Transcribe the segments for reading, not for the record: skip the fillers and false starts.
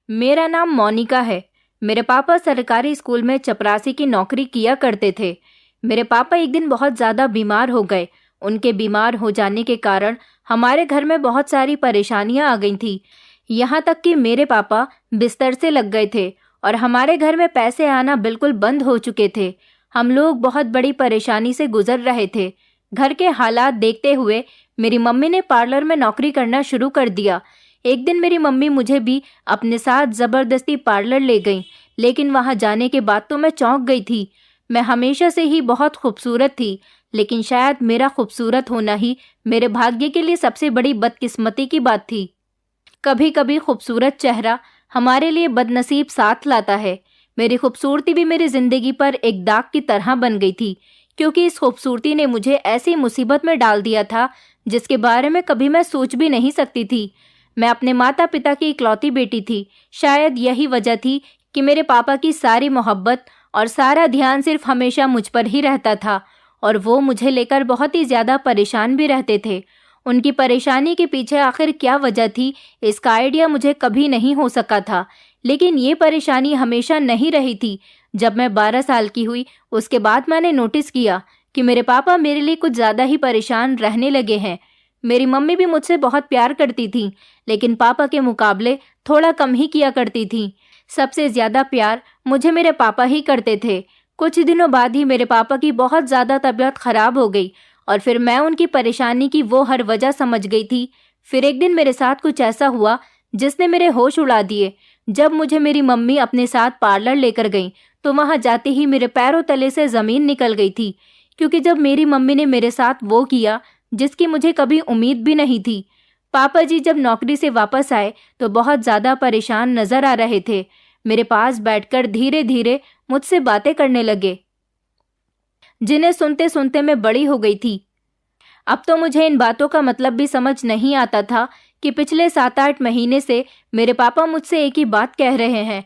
मेरा नाम मोनिका है। मेरे पापा सरकारी स्कूल में चपरासी की नौकरी किया करते थे। मेरे पापा एक दिन बहुत ज़्यादा बीमार हो गए। उनके बीमार हो जाने के कारण हमारे घर में बहुत सारी परेशानियां आ गई थी। यहाँ तक कि मेरे पापा बिस्तर से लग गए थे और हमारे घर में पैसे आना बिल्कुल बंद हो चुके थे। हम लोग बहुत बड़ी परेशानी से गुजर रहे थे। घर के हालात देखते हुए मेरी मम्मी ने पार्लर में नौकरी करना शुरू कर दिया। एक दिन मेरी मम्मी मुझे भी अपने साथ ज़बरदस्ती पार्लर ले गई, लेकिन वहाँ जाने के बाद तो मैं चौंक गई थी। मैं हमेशा से ही बहुत खूबसूरत थी, लेकिन शायद मेरा खूबसूरत होना ही मेरे भाग्य के लिए सबसे बड़ी बदकिस्मती की बात थी। कभी कभी खूबसूरत चेहरा हमारे लिए बदनसीब साथ लाता है। मेरी खूबसूरती भी मेरी ज़िंदगी पर एक दाग की तरह बन गई थी, क्योंकि इस खूबसूरती ने मुझे ऐसी मुसीबत में डाल दिया था जिसके बारे में कभी मैं सोच भी नहीं सकती थी। मैं अपने माता पिता की इकलौती बेटी थी। शायद यही वजह थी कि मेरे पापा की सारी मोहब्बत और सारा ध्यान सिर्फ हमेशा मुझ पर ही रहता था, और वो मुझे लेकर बहुत ही ज़्यादा परेशान भी रहते थे। उनकी परेशानी के पीछे आखिर क्या वजह थी, इसका आइडिया मुझे कभी नहीं हो सका था। लेकिन ये परेशानी हमेशा नहीं रही थी। जब मैं 12 साल की हुई, उसके बाद मैंने नोटिस किया कि मेरे पापा मेरे लिए कुछ ज़्यादा ही परेशान रहने लगे हैं। मेरी मम्मी भी मुझसे बहुत प्यार करती थी, लेकिन पापा के मुकाबले थोड़ा कम ही किया करती थी। सबसे ज़्यादा प्यार मुझे मेरे पापा ही करते थे। कुछ दिनों बाद ही मेरे पापा की बहुत ज़्यादा तबीयत खराब हो गई, और फिर मैं उनकी परेशानी की वो हर वजह समझ गई थी। फिर एक दिन मेरे साथ कुछ ऐसा हुआ जिसने मेरे होश उड़ा दिए। जब मुझे मेरी मम्मी अपने साथ पार्लर लेकर गई, तो वहाँ जाते ही मेरे पैरों तले से ज़मीन निकल गई थी, क्योंकि जब मेरी मम्मी ने मेरे साथ वो किया जिसकी मुझे कभी उम्मीद भी नहीं थी। पापा जी जब नौकरी से वापस आए तो बहुत ज़्यादा परेशान नज़र आ रहे थे। मेरे पास बैठकर धीरे धीरे मुझसे बातें करने लगे, जिन्हें सुनते सुनते मैं बड़ी हो गई थी। अब तो मुझे इन बातों का मतलब भी समझ नहीं आता था कि पिछले 7-8 महीने से मेरे पापा मुझसे एक ही बात कह रहे हैं।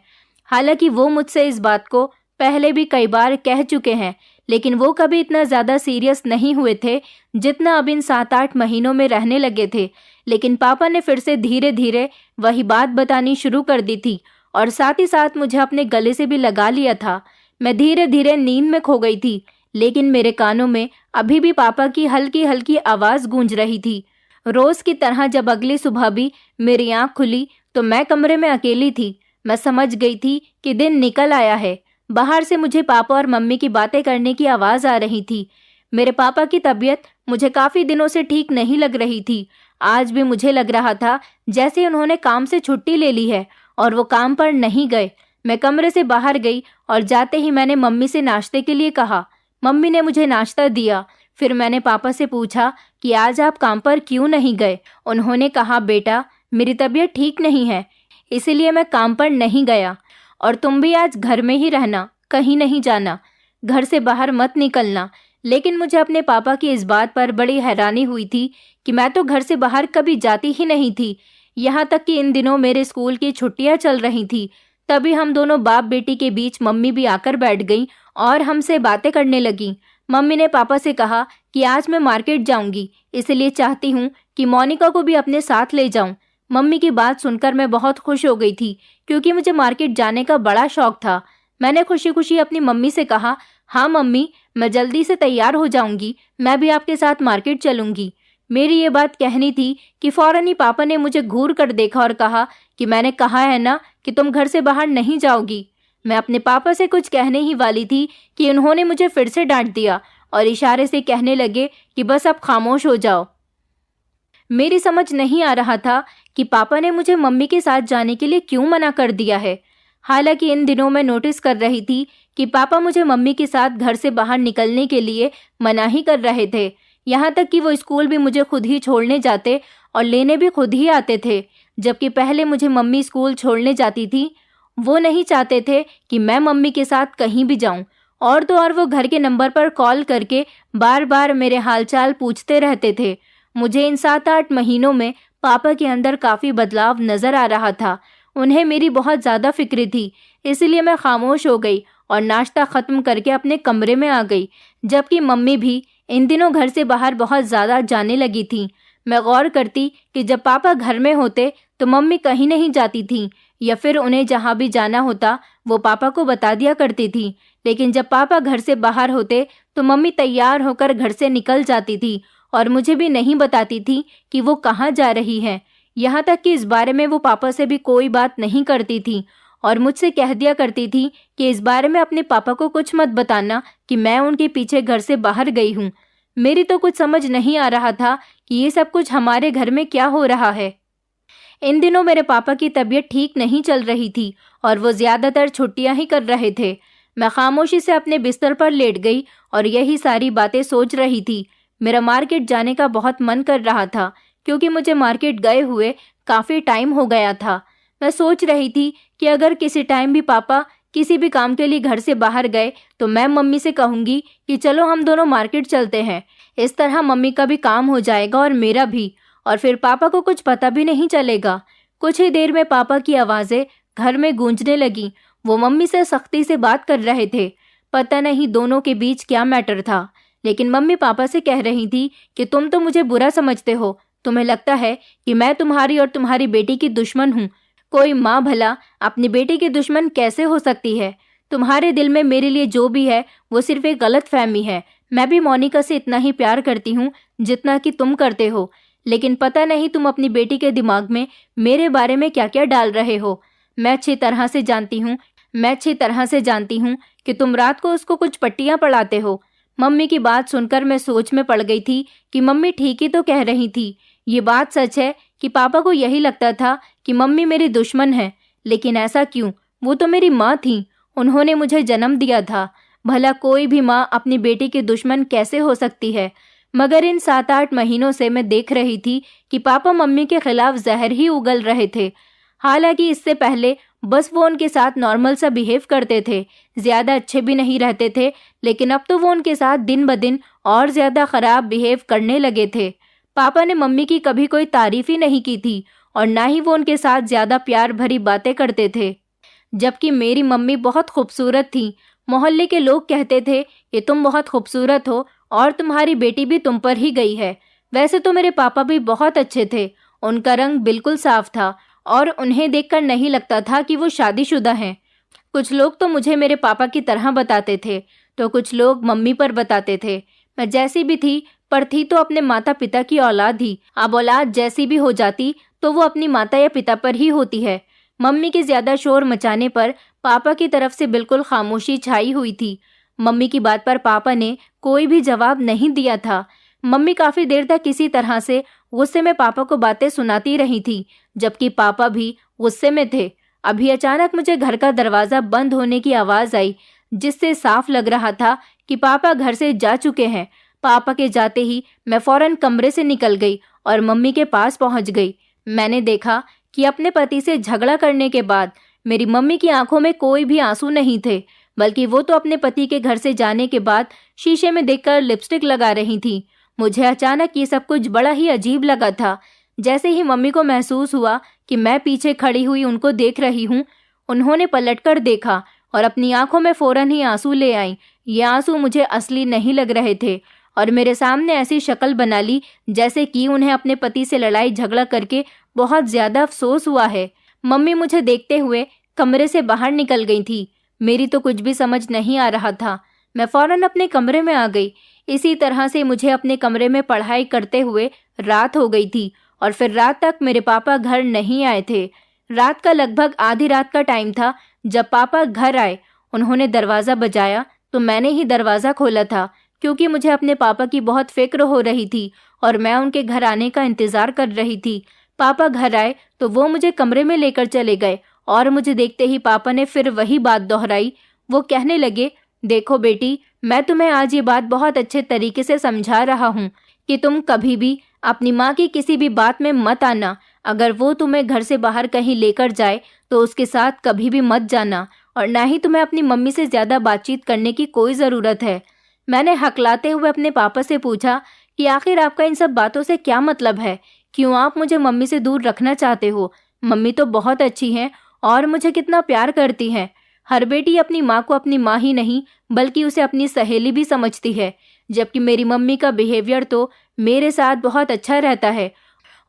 हालांकि वो मुझसे इस बात को पहले भी कई बार कह चुके हैं, लेकिन वो कभी इतना ज़्यादा सीरियस नहीं हुए थे जितना अब इन 7-8 महीनों में रहने लगे थे। लेकिन पापा ने फिर से धीरे धीरे वही बात बतानी शुरू कर दी थी, और साथ ही साथ मुझे अपने गले से भी लगा लिया था। मैं धीरे धीरे नींद में खो गई थी, लेकिन मेरे कानों में अभी भी पापा की हल्की हल्की आवाज़ गूंज रही थी। रोज़ की तरह जब अगली सुबह भी मेरी आँख खुली तो मैं कमरे में अकेली थी। मैं समझ गई थी कि दिन निकल आया है। बाहर से मुझे पापा और मम्मी की बातें करने की आवाज़ आ रही थी। मेरे पापा की तबीयत मुझे काफ़ी दिनों से ठीक नहीं लग रही थी। आज भी मुझे लग रहा था जैसे उन्होंने काम से छुट्टी ले ली है और वो काम पर नहीं गए। मैं कमरे से बाहर गई और जाते ही मैंने मम्मी से नाश्ते के लिए कहा। मम्मी ने मुझे नाश्ता दिया। फिर मैंने पापा से पूछा कि आज आप काम पर क्यों नहीं गए। उन्होंने कहा, बेटा मेरी तबीयत ठीक नहीं है, इसीलिए मैं काम पर नहीं गया, और तुम भी आज घर में ही रहना, कहीं नहीं जाना, घर से बाहर मत निकलना। लेकिन मुझे अपने पापा की इस बात पर बड़ी हैरानी हुई थी कि मैं तो घर से बाहर कभी जाती ही नहीं थी। यहाँ तक कि इन दिनों मेरे स्कूल की छुट्टियाँ चल रही थी। तभी हम दोनों बाप बेटी के बीच मम्मी भी आकर बैठ गई और हमसे बातें करने लगी। मम्मी ने पापा से कहा कि आज मैं मार्केट जाऊंगी, इसलिए चाहती हूँ कि मोनिका को भी अपने साथ ले जाऊं। मम्मी की बात सुनकर मैं बहुत खुश हो गई थी, क्योंकि मुझे मार्केट जाने का बड़ा शौक था। मैंने खुशी खुशी अपनी मम्मी से कहा, हाँ मम्मी, मैं जल्दी से तैयार हो जाऊंगी, मैं भी आपके साथ मार्केट चलूंगी। मेरी ये बात कहनी थी कि फौरन ही पापा ने मुझे घूर कर देखा और कहा कि मैंने कहा है ना कि तुम घर से बाहर नहीं जाओगी। मैं अपने पापा से कुछ कहने ही वाली थी कि उन्होंने मुझे फिर से डांट दिया और इशारे से कहने लगे कि बस अब खामोश हो जाओ। मेरी समझ नहीं आ रहा था कि पापा ने मुझे मम्मी के साथ जाने के लिए क्यों मना कर दिया है। हालांकि इन दिनों मैं नोटिस कर रही थी कि पापा मुझे मम्मी के साथ घर से बाहर निकलने के लिए मना ही कर रहे थे। यहाँ तक कि वो स्कूल भी मुझे खुद ही छोड़ने जाते और लेने भी खुद ही आते थे, जबकि पहले मुझे मम्मी स्कूल छोड़ने जाती थी। वो नहीं चाहते थे कि मैं मम्मी के साथ कहीं भी जाऊं, और तो और वो घर के नंबर पर कॉल करके बार बार मेरे हालचाल पूछते रहते थे। मुझे इन 7-8 महीनों में पापा के अंदर काफ़ी बदलाव नज़र आ रहा था। उन्हें मेरी बहुत ज़्यादा फिक्र थी, इसलिए मैं खामोश हो गई और नाश्ता ख़त्म करके अपने कमरे में आ गई। जबकि मम्मी भी इन दिनों घर से बाहर बहुत ज़्यादा जाने लगी थी। मैं गौर करती कि जब पापा घर में होते तो मम्मी कहीं नहीं जाती थी, या फिर उन्हें जहाँ भी जाना होता वो पापा को बता दिया करती थी। लेकिन जब पापा घर से बाहर होते तो मम्मी तैयार होकर घर से निकल जाती थी और मुझे भी नहीं बताती थी कि वो कहाँ जा रही है। यहाँ तक कि इस बारे में वो पापा से भी कोई बात नहीं करती थी और मुझसे कह दिया करती थी कि इस बारे में अपने पापा को कुछ मत बताना कि मैं उनके पीछे घर से बाहर गई हूँ। मेरी तो कुछ समझ नहीं आ रहा था कि ये सब कुछ हमारे घर में क्या हो रहा है। इन दिनों मेरे पापा की तबीयत ठीक नहीं चल रही थी और वो ज़्यादातर छुट्टियां ही कर रहे थे। मैं खामोशी से अपने बिस्तर पर लेट गई और यही सारी बातें सोच रही थी। मेरा मार्केट जाने का बहुत मन कर रहा था क्योंकि मुझे मार्केट गए हुए काफ़ी टाइम हो गया था। मैं सोच रही थी कि अगर किसी टाइम भी पापा किसी भी काम के लिए घर से बाहर गए तो मैं मम्मी से कहूँगी कि चलो हम दोनों मार्केट चलते हैं। इस तरह मम्मी का भी काम हो जाएगा और मेरा भी, और फिर पापा को कुछ पता भी नहीं चलेगा। कुछ ही देर में पापा की आवाज़ें घर में गूंजने लगी। वो मम्मी से सख्ती से बात कर रहे थे। पता नहीं दोनों के बीच क्या मैटर था, लेकिन मम्मी पापा से कह रही थी कि तुम तो मुझे बुरा समझते हो। तुम्हें लगता है कि मैं तुम्हारी और तुम्हारी बेटी की दुश्मन हूँ। कोई माँ भला अपनी बेटी की दुश्मन कैसे हो सकती है? तुम्हारे दिल में मेरे लिए जो भी है वो सिर्फ एक गलत फहमी है। मैं भी मोनिका से इतना ही प्यार करती हूँ जितना कि तुम करते हो, लेकिन पता नहीं तुम अपनी बेटी के दिमाग में मेरे बारे में क्या क्या डाल रहे हो। मैं अच्छी तरह से जानती हूँ कि तुम रात को उसको कुछ पट्टियाँ पढ़ाते हो। मम्मी की बात सुनकर मैं सोच में पड़ गई थी कि मम्मी ठीक ही तो कह रही थी। ये बात सच है कि पापा को यही लगता था कि मम्मी मेरी दुश्मन है, लेकिन ऐसा क्यों? वो तो मेरी माँ थी, उन्होंने मुझे जन्म दिया था। भला कोई भी माँ अपनी बेटी की दुश्मन कैसे हो सकती है? मगर इन 7-8 महीनों से मैं देख रही थी कि पापा मम्मी के खिलाफ जहर ही उगल रहे थे। हालांकि इससे पहले बस वो उनके साथ नॉर्मल सा बिहेव करते थे, ज़्यादा अच्छे भी नहीं रहते थे, लेकिन अब तो वो उनके साथ दिन ब दिन और ज़्यादा ख़राब बिहेव करने लगे थे। पापा ने मम्मी की कभी कोई तारीफ ही नहीं की थी और ना ही वो उनके साथ ज़्यादा प्यार भरी बातें करते थे। जबकि मेरी मम्मी बहुत खूबसूरत थी। मोहल्ले के लोग कहते थे कि तुम बहुत खूबसूरत हो और तुम्हारी बेटी भी तुम पर ही गई है। वैसे तो मेरे पापा भी बहुत अच्छे थे, उनका रंग बिल्कुल साफ था और उन्हें देखकर नहीं लगता था कि वो शादीशुदा हैं। कुछ लोग तो मुझे मेरे पापा की तरह बताते थे तो कुछ लोग मम्मी पर बताते थे। मैं जैसी भी थी पर थी तो अपने माता पिता की औलाद ही। अब औलाद जैसी भी हो जाती तो वो अपनी माता या पिता पर ही होती है। मम्मी के ज़्यादा शोर मचाने पर पापा की तरफ से बिल्कुल खामोशी छाई हुई थी। मम्मी की बात पर पापा ने कोई भी जवाब नहीं दिया था। मम्मी काफ़ी देर तक किसी तरह से गुस्से में पापा को बातें सुनाती रही थी, जबकि पापा भी गुस्से में थे। अभी अचानक मुझे घर का दरवाज़ा बंद होने की आवाज़ आई, जिससे साफ लग रहा था कि पापा घर से जा चुके हैं। पापा के जाते ही मैं फ़ौरन कमरे से निकल गई और मम्मी के पास पहुंच गई। मैंने देखा कि अपने पति से झगड़ा करने के बाद मेरी मम्मी की आंखों में कोई भी आंसू नहीं थे, बल्कि वो तो अपने पति के घर से जाने के बाद शीशे में देखकर लिपस्टिक लगा रही थी। मुझे अचानक ये सब कुछ बड़ा ही अजीब लगा था। जैसे ही मम्मी को महसूस हुआ कि मैं पीछे खड़ी हुई उनको देख रही हूँ, उन्होंने पलटकर देखा और अपनी आंखों में फ़ौरन ही आंसू ले आईं। ये आंसू मुझे असली नहीं लग रहे थे और मेरे सामने ऐसी शक्ल बना ली जैसे कि उन्हें अपने पति से लड़ाई झगड़ा करके बहुत ज़्यादा अफसोस हुआ है। मम्मी मुझे देखते हुए कमरे से बाहर निकल गई थी। मेरी तो कुछ भी समझ नहीं आ रहा था। मैं फ़ौरन अपने कमरे में आ गई। इसी तरह से मुझे अपने कमरे में पढ़ाई करते हुए रात हो गई थी और फिर रात तक मेरे पापा घर नहीं आए थे। रात का लगभग आधी रात का टाइम था जब पापा घर आए। उन्होंने दरवाज़ा बजाया तो मैंने ही दरवाज़ा खोला था, क्योंकि मुझे अपने पापा की बहुत फिक्र हो रही थी और मैं उनके घर आने का इंतज़ार कर रही थी। पापा घर आए तो वो मुझे कमरे में लेकर चले गए और मुझे देखते ही पापा ने फिर वही बात दोहराई। वो कहने लगे, देखो बेटी, मैं तुम्हें आज ये बात बहुत अच्छे तरीके से समझा रहा हूँ कि तुम कभी भी अपनी माँ की किसी भी बात में मत आना। अगर वो तुम्हें घर से बाहर कहीं लेकर जाए तो उसके साथ कभी भी मत जाना, और ना ही तुम्हें अपनी मम्मी से ज़्यादा बातचीत करने की कोई ज़रूरत है। मैंने हकलाते हुए अपने पापा से पूछा कि आखिर आपका इन सब बातों से क्या मतलब है? क्यों आप मुझे मम्मी से दूर रखना चाहते हो? मम्मी तो बहुत अच्छी हैं और मुझे कितना प्यार करती हैं। हर बेटी अपनी माँ को अपनी माँ ही नहीं बल्कि उसे अपनी सहेली भी समझती है, जबकि मेरी मम्मी का बिहेवियर तो मेरे साथ बहुत अच्छा रहता है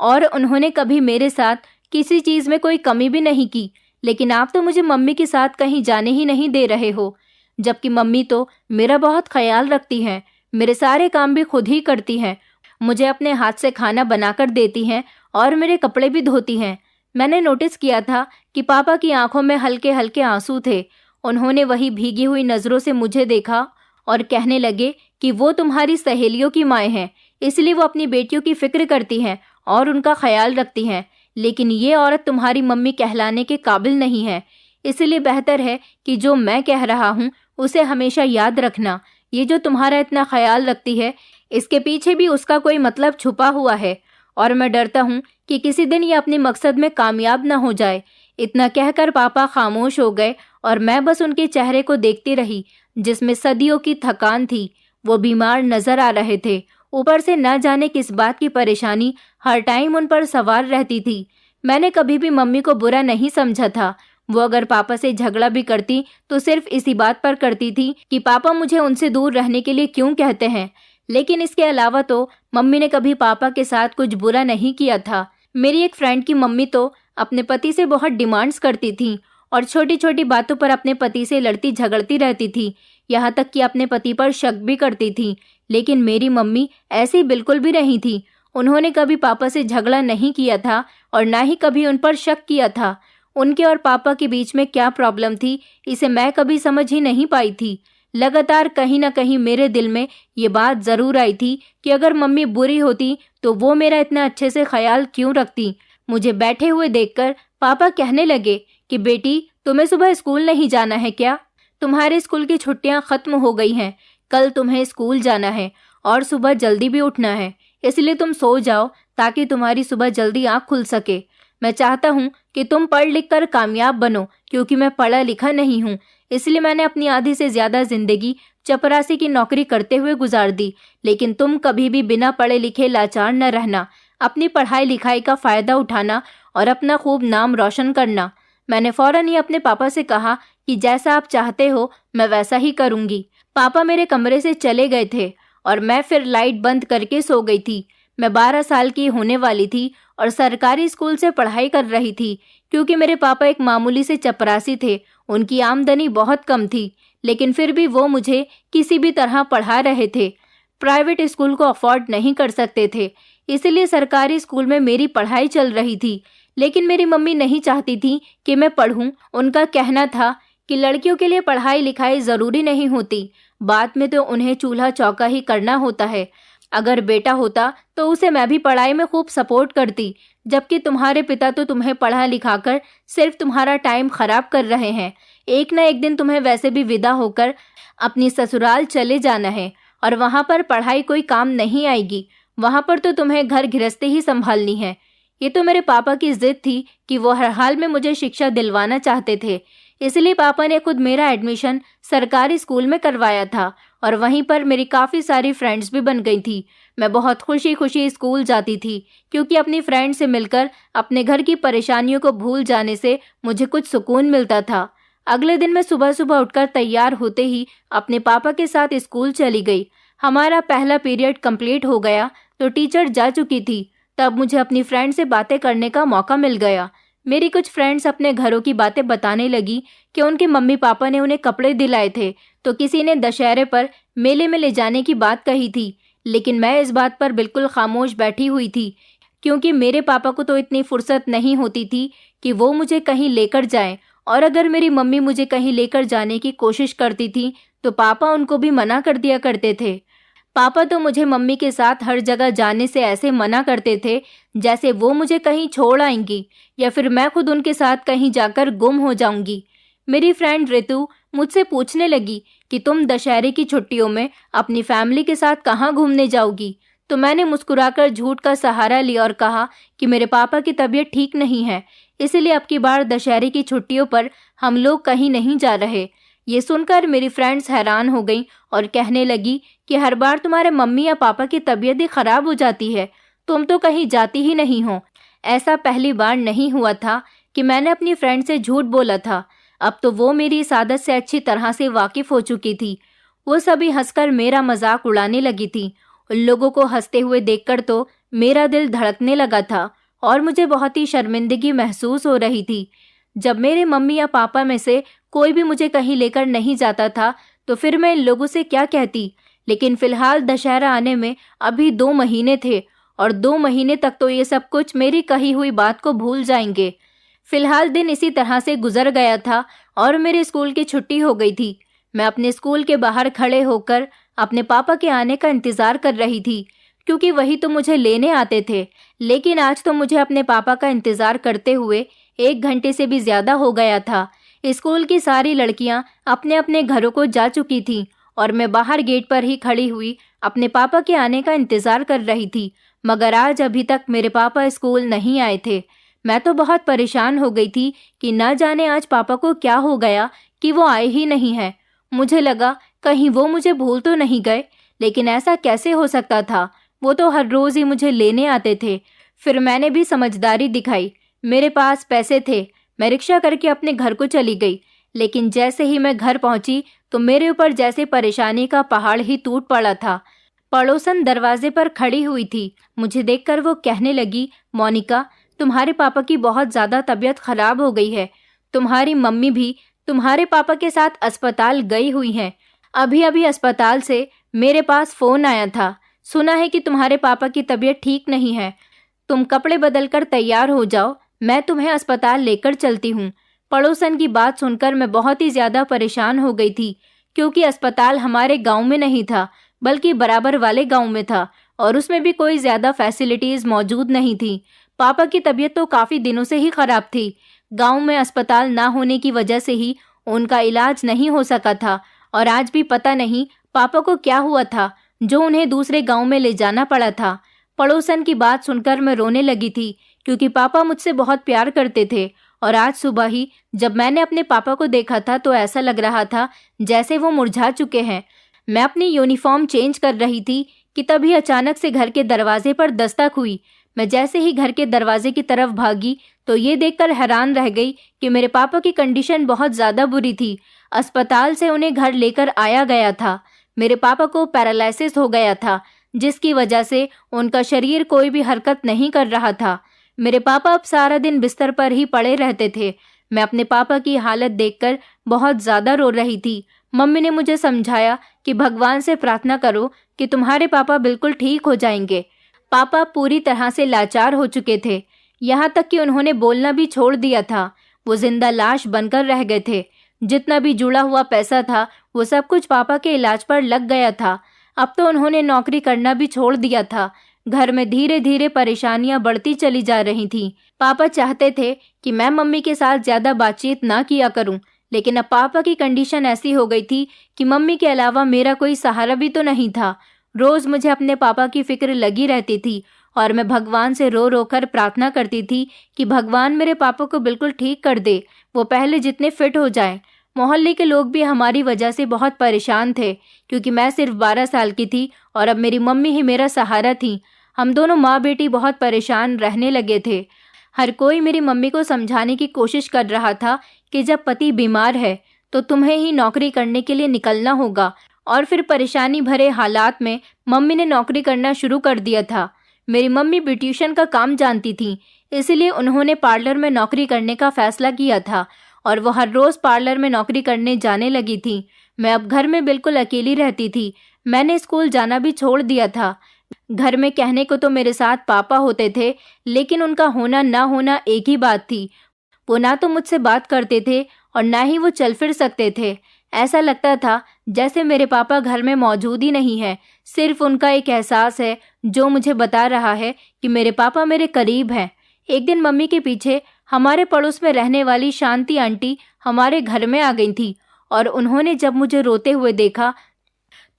और उन्होंने कभी मेरे साथ किसी चीज़ में कोई कमी भी नहीं की, लेकिन आप तो मुझे मम्मी के साथ कहीं जाने ही नहीं दे रहे हो। जबकि मम्मी तो मेरा बहुत ख्याल रखती हैं, मेरे सारे काम भी खुद ही करती हैं, मुझे अपने हाथ से खाना बनाकर देती हैं और मेरे कपड़े भी धोती हैं। मैंने नोटिस किया था कि पापा की आंखों में हल्के हल्के आंसू थे। उन्होंने वही भीगी हुई नज़रों से मुझे देखा और कहने लगे कि वो तुम्हारी सहेलियों की माएँ हैं, इसलिए वो अपनी बेटियों की फिक्र करती हैं और उनका ख्याल रखती हैं, लेकिन ये औरत तुम्हारी मम्मी कहलाने के काबिल नहीं है। इसलिए बेहतर है कि जो मैं कह रहा हूँ उसे हमेशा याद रखना। ये जो तुम्हारा इतना ख्याल रखती है, इसके पीछे भी उसका कोई मतलब छुपा हुआ है और मैं डरता हूँ कि किसी दिन ये अपने मकसद में कामयाब न हो जाए। इतना कहकर पापा खामोश हो गए और मैं बस उनके चेहरे को देखती रही, जिसमें सदियों की थकान थी। वो बीमार नजर आ रहे थे, ऊपर से न जाने किस बात की परेशानी हर टाइम उन पर सवार रहती थी। मैंने कभी भी मम्मी को बुरा नहीं समझा था। वो अगर पापा से झगड़ा भी करती तो सिर्फ इसी बात पर करती थी कि पापा मुझे उनसे दूर रहने के लिए क्यों कहते हैं, लेकिन इसके अलावा तो मम्मी ने कभी पापा के साथ कुछ बुरा नहीं किया था। मेरी एक फ्रेंड की मम्मी तो अपने पति से बहुत डिमांड्स करती थी और छोटी छोटी बातों पर अपने पति से लड़ती झगड़ती रहती थी, यहाँ तक कि अपने पति पर शक भी करती थी। लेकिन मेरी मम्मी ऐसी बिल्कुल भी नहीं थी। उन्होंने कभी पापा से झगड़ा नहीं किया था और ना ही कभी उन पर शक किया था। उनके और पापा के बीच में क्या प्रॉब्लम थी, इसे मैं कभी समझ ही नहीं पाई थी। लगातार कहीं ना कहीं मेरे दिल में ये बात ज़रूर आई थी कि अगर मम्मी बुरी होती तो वो मेरा इतना अच्छे से ख्याल क्यों रखती। मुझे बैठे हुए देखकर पापा कहने लगे कि बेटी, तुम्हें सुबह स्कूल नहीं जाना है क्या? तुम्हारे स्कूल की छुट्टियां खत्म हो गई हैं। कल तुम्हें स्कूल जाना है और सुबह जल्दी भी उठना है, इसलिए तुम सो जाओ ताकि तुम्हारी सुबह जल्दी आँख खुल सके। मैं चाहता हूँ कि तुम पढ़ लिख कर कामयाब बनो, क्योंकि मैं पढ़ा लिखा नहीं हूँ, इसलिए मैंने अपनी आधी से ज़्यादा ज़िंदगी चपरासी की नौकरी करते हुए गुजार दी। लेकिन तुम कभी भी बिना पढ़े लिखे लाचार न रहना, अपनी पढ़ाई लिखाई का फ़ायदा उठाना और अपना खूब नाम रोशन करना। मैंने फ़ौरन ही अपने पापा से कहा कि जैसा आप चाहते हो मैं वैसा ही करूँगी। पापा मेरे कमरे से चले गए थे और मैं फिर लाइट बंद करके सो गई थी। मैं 12 साल की होने वाली थी और सरकारी स्कूल से पढ़ाई कर रही थी। क्योंकि मेरे पापा एक मामूली से चपरासी थे, उनकी आमदनी बहुत कम थी, लेकिन फिर भी वो मुझे किसी भी तरह पढ़ा रहे थे। प्राइवेट स्कूल को अफोर्ड नहीं कर सकते थे, इसलिए सरकारी स्कूल में मेरी पढ़ाई चल रही थी। लेकिन मेरी मम्मी नहीं चाहती थी कि मैं पढ़ूं। उनका कहना था कि लड़कियों के लिए पढ़ाई लिखाई ज़रूरी नहीं होती, बाद में तो उन्हें चूल्हा चौका ही करना होता है। अगर बेटा होता तो उसे मैं भी पढ़ाई में खूब सपोर्ट करती, जबकि तुम्हारे पिता तो तुम्हें पढ़ा लिखाकर सिर्फ तुम्हारा टाइम खराब कर रहे हैं। एक ना एक दिन तुम्हें वैसे भी विदा होकर अपनी ससुराल चले जाना है और वहाँ पर पढ़ाई कोई काम नहीं आएगी। वहाँ पर तो तुम्हें घर गृहस्थी ही संभालनी है। ये तो मेरे पापा की जिद थी कि वो हर हाल में मुझे शिक्षा दिलवाना चाहते थे, इसलिए पापा ने खुद मेरा एडमिशन सरकारी स्कूल में करवाया था और वहीं पर मेरी काफ़ी सारी फ्रेंड्स भी बन गई थी। मैं बहुत खुशी खुशी स्कूल जाती थी, क्योंकि अपनी फ्रेंड से मिलकर अपने घर की परेशानियों को भूल जाने से मुझे कुछ सुकून मिलता था। अगले दिन मैं सुबह सुबह उठकर तैयार होते ही अपने पापा के साथ स्कूल चली गई। हमारा पहला पीरियड कंप्लीट हो गया तो टीचर जा चुकी थी। तब मुझे अपनी फ्रेंड से बातें करने का मौका मिल गया। मेरी कुछ फ्रेंड्स अपने घरों की बातें बताने लगी कि उनके मम्मी पापा ने उन्हें कपड़े दिलाए थे, तो किसी ने दशहरे पर मेले में ले जाने की बात कही थी। लेकिन मैं इस बात पर बिल्कुल खामोश बैठी हुई थी, क्योंकि मेरे पापा को तो इतनी फुर्सत नहीं होती थी कि वो मुझे कहीं लेकर जाएं, और अगर मेरी मम्मी मुझे कहीं लेकर जाने की कोशिश करती थी तो पापा उनको भी मना कर दिया करते थे। पापा तो मुझे मम्मी के साथ हर जगह जाने से ऐसे मना करते थे जैसे वो मुझे कहीं छोड़ आएंगी या फिर मैं खुद उनके साथ कहीं जाकर गुम हो जाऊंगी। मेरी फ्रेंड ऋतु मुझसे पूछने लगी कि तुम दशहरे की छुट्टियों में अपनी फैमिली के साथ कहाँ घूमने जाओगी? तो मैंने मुस्कुराकर झूठ का सहारा लिया और कहा कि मेरे पापा की तबीयत ठीक नहीं है, इसलिए अब की बार दशहरे की छुट्टियों पर हम लोग कहीं नहीं जा रहे। ये सुनकर मेरी फ्रेंड्स हैरान हो गईं और कहने लगी कि हर बार तुम्हारे मम्मी या पापा की तबीयत ही खराब हो जाती है, तुम तो कहीं जाती ही नहीं हो। ऐसा पहली बार नहीं हुआ था कि मैंने अपनी फ्रेंड से झूठ बोला था। अब तो वो मेरी इस आदत से अच्छी तरह से वाकिफ हो चुकी थी। वो सभी हंसकर मेरा मजाक उड़ाने लगी थी। उन लोगों को हंसते हुए देखकर तो मेरा दिल धड़कने लगा था। और मुझे बहुत ही शर्मिंदगी महसूस हो रही थी। जब मेरे मम्मी या पापा में से कोई भी मुझे कहीं लेकर नहीं जाता था तो फिर मैं इन लोगों से क्या कहती। लेकिन फिलहाल दशहरा आने में अभी 2 महीने थे और 2 महीने तक तो ये सब कुछ मेरी कही हुई बात को भूल जाएंगे। फिलहाल दिन इसी तरह से गुजर गया था और मेरे स्कूल की छुट्टी हो गई थी। मैं अपने स्कूल के बाहर खड़े होकर अपने पापा के आने का इंतजार कर रही थी, क्योंकि वही तो मुझे लेने आते थे। लेकिन आज तो मुझे अपने पापा का इंतजार करते हुए 1 घंटे से भी ज्यादा हो गया था। स्कूल की सारी लड़कियां अपने अपने घरों को जा चुकी थीं और मैं बाहर गेट पर ही खड़ी हुई अपने पापा के आने का इंतजार कर रही थी। मगर आज अभी तक मेरे पापा स्कूल नहीं आए थे। मैं तो बहुत परेशान हो गई थी कि ना जाने आज पापा को क्या हो गया कि वो आए ही नहीं हैं। मुझे लगा कहीं वो मुझे भूल तो नहीं गए, लेकिन ऐसा कैसे हो सकता था? वो तो हर रोज ही मुझे लेने आते थे। फिर मैंने भी समझदारी दिखाई। मेरे पास पैसे थे। मैं रिक्शा करके अपने घर को चली गई। लेकिन जैसे ही मैं घर पहुंची तो मेरे ऊपर जैसे परेशानी का पहाड़ ही टूट पड़ा था। पड़ोसन दरवाजे पर खड़ी हुई थी। मुझे देखकर वो कहने लगी, मोनिका, तुम्हारे पापा की बहुत ज्यादा तबीयत खराब हो गई है। तुम्हारी मम्मी भी तुम्हारे पापा के साथ अस्पताल गई हुई हैं। अभी अभी अस्पताल से मेरे पास फोन आया था। सुना है कि तुम्हारे पापा की तबीयत ठीक नहीं है। तुम कपड़े बदलकर तैयार हो जाओ, मैं तुम्हें अस्पताल लेकर चलती हूँ। पड़ोसन की बात सुनकर मैं बहुत ही ज्यादा परेशान हो गई थी, क्योंकि अस्पताल हमारे गांव में नहीं था बल्कि बराबर वाले गांव में था और उसमें भी कोई ज्यादा फैसिलिटीज मौजूद नहीं थी। पापा की तबीयत तो काफी दिनों से ही खराब थी। गांव में अस्पताल ना होने की वजह से ही उनका इलाज नहीं हो सका था और आज भी पता नहीं पापा को क्या हुआ था जो उन्हें दूसरे गांव में ले जाना पड़ा था। पड़ोसन की बात सुनकर मैं रोने लगी थी, क्योंकि पापा मुझसे बहुत प्यार करते थे और आज सुबह ही जब मैंने अपने पापा को देखा था तो ऐसा लग रहा था जैसे वो मुरझा चुके हैं। मैं अपनी यूनिफॉर्म चेंज कर रही थी कि तभी अचानक से घर के दरवाजे पर दस्तक हुई। मैं जैसे ही घर के दरवाजे की तरफ भागी तो ये देखकर हैरान रह गई कि मेरे पापा की कंडीशन बहुत ज़्यादा बुरी थी। अस्पताल से उन्हें घर लेकर आया गया था। मेरे पापा को पैरालिसिस हो गया था, जिसकी वजह से उनका शरीर कोई भी हरकत नहीं कर रहा था। मेरे पापा अब सारा दिन बिस्तर पर ही पड़े रहते थे। मैं अपने पापा की हालत देखकर बहुत ज़्यादा रो रही थी। मम्मी ने मुझे समझाया कि भगवान से प्रार्थना करो कि तुम्हारे पापा बिल्कुल ठीक हो जाएंगे। पापा पूरी तरह से लाचार हो चुके थे, यहाँ तक कि उन्होंने बोलना भी छोड़ दिया था। वो जिंदा लाश बनकर रह गए थे। जितना भी जुड़ा हुआ पैसा था वो सब कुछ पापा के इलाज पर लग गया था। अब तो उन्होंने नौकरी करना भी छोड़ दिया था। घर में धीरे धीरे परेशानियां बढ़ती चली जा रही थीं। पापा चाहते थे कि मैं मम्मी के साथ ज्यादा बातचीत ना किया करूं, लेकिन अब पापा की कंडीशन ऐसी हो गई थी कि मम्मी के अलावा मेरा कोई सहारा भी तो नहीं था। रोज मुझे अपने पापा की फिक्र लगी रहती थी और मैं भगवान से रो रो कर प्रार्थना करती थी कि भगवान मेरे पापा को बिल्कुल ठीक कर दे, वो पहले जितने फिट हो जाएं। मोहल्ले के लोग भी हमारी वजह से बहुत परेशान थे, क्योंकि मैं सिर्फ 12 साल की थी और अब मेरी मम्मी ही मेरा सहारा थी। हम दोनों माँ बेटी बहुत परेशान रहने लगे थे। हर कोई मेरी मम्मी को समझाने की कोशिश कर रहा था कि जब पति बीमार है तो तुम्हें ही नौकरी करने के लिए निकलना होगा, और फिर परेशानी भरे हालात में मम्मी ने नौकरी करना शुरू कर दिया था। मेरी मम्मी ब्यूटिशियन का काम जानती थी, इसलिए उन्होंने पार्लर में नौकरी करने का फैसला किया था और वो हर रोज पार्लर में नौकरी करने जाने लगी थी। मैं अब घर में बिल्कुल अकेली रहती थी। मैंने स्कूल जाना भी छोड़ दिया था। घर में कहने को तो मेरे साथ पापा होते थे, लेकिन उनका होना ना होना एक ही बात थी। वो ना तो मुझसे बात करते थे और ना ही वो चल फिर सकते थे। ऐसा लगता था जैसे मेरे पापा घर में मौजूद ही नहीं है। सिर्फ उनका एक एहसास है जो मुझे बता रहा है कि मेरे पापा मेरे करीब हैं। एक दिन मम्मी के पीछे हमारे पड़ोस में रहने वाली शांति आंटी हमारे घर में आ गई थी और उन्होंने जब मुझे रोते हुए देखा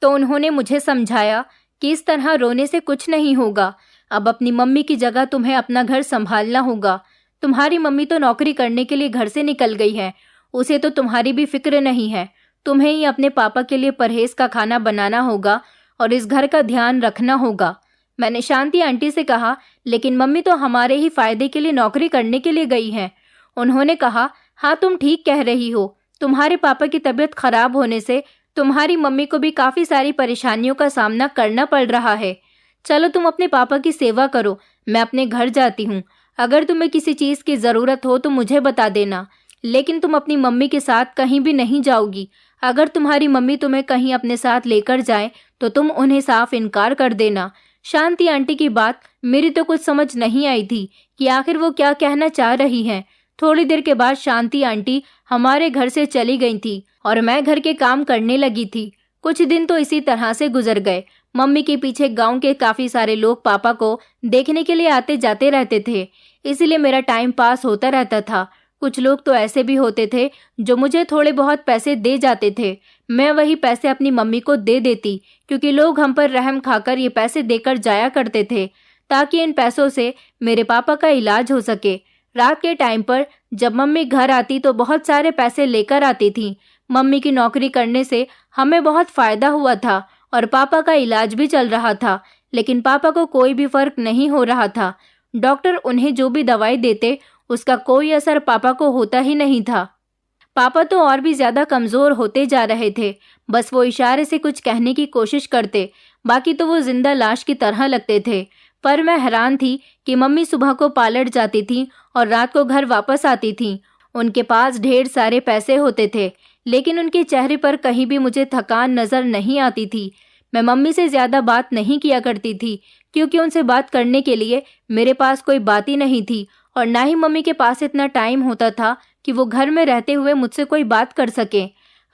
तो उन्होंने मुझे समझाया कि इस तरह रोने से कुछ नहीं होगा। अब अपनी मम्मी की जगह तुम्हें अपना घर संभालना होगा। तुम्हारी मम्मी तो नौकरी करने के लिए घर से निकल गई है, उसे तो तुम्हारी भी फिक्र नहीं है। तुम्हें ही अपने पापा के लिए परहेज का खाना बनाना होगा और इस घर का ध्यान रखना होगा। मैंने शांति आंटी से कहा, लेकिन मम्मी तो हमारे ही फायदे के लिए नौकरी करने के लिए गई हैं। उन्होंने कहा, हाँ तुम ठीक कह रही हो। तुम्हारे पापा की तबीयत खराब होने से तुम्हारी मम्मी को भी काफी सारी परेशानियों का सामना करना पड़ रहा है। चलो तुम अपने पापा की सेवा करो, मैं अपने घर जाती हूँ। अगर तुम्हें किसी चीज़ की ज़रूरत हो तो मुझे बता देना, लेकिन तुम अपनी मम्मी के साथ कहीं भी नहीं जाओगी। अगर तुम्हारी मम्मी तुम्हें कहीं अपने साथ लेकर जाए तो तुम उन्हें साफ इनकार कर देना। शांति आंटी की बात मेरी तो कुछ समझ नहीं आई थी कि आखिर वो क्या कहना चाह रही हैं। थोड़ी देर के बाद शांति आंटी हमारे घर से चली गई थी और मैं घर के काम करने लगी थी। कुछ दिन तो इसी तरह से गुजर गए। मम्मी के पीछे गांव के काफी सारे लोग पापा को देखने के लिए आते जाते रहते थे, इसीलिए मेरा टाइम पास होता रहता था। कुछ लोग तो ऐसे भी होते थे जो मुझे थोड़े बहुत पैसे दे जाते थे। मैं वही पैसे अपनी मम्मी को दे देती, क्योंकि लोग हम पर रहम खाकर ये पैसे देकर जाया करते थे ताकि इन पैसों से मेरे पापा का इलाज हो सके। रात के टाइम पर जब मम्मी घर आती तो बहुत सारे पैसे लेकर आती थी। मम्मी की नौकरी करने से हमें बहुत फायदा हुआ था और पापा का इलाज भी चल रहा था, लेकिन पापा को कोई भी फर्क नहीं हो रहा था। डॉक्टर उन्हें जो भी दवाई देते उसका कोई असर पापा को होता ही नहीं था। पापा तो और भी ज्यादा कमजोर होते जा रहे थे। बस वो इशारे से कुछ कहने की कोशिश करते, बाकी तो वो जिंदा लाश की तरह लगते थे। पर मैं हैरान थी कि मम्मी सुबह को पार्लर जाती थी और रात को घर वापस आती थी। उनके पास ढेर सारे पैसे होते थे, लेकिन उनके चेहरे पर कहीं भी मुझे थकान नजर नहीं आती थी। मैं मम्मी से ज्यादा बात नहीं किया करती थी, क्योंकि उनसे बात करने के लिए मेरे पास कोई बात ही नहीं थी और ना ही मम्मी के पास इतना टाइम होता था कि वो घर में रहते हुए मुझसे कोई बात कर सके।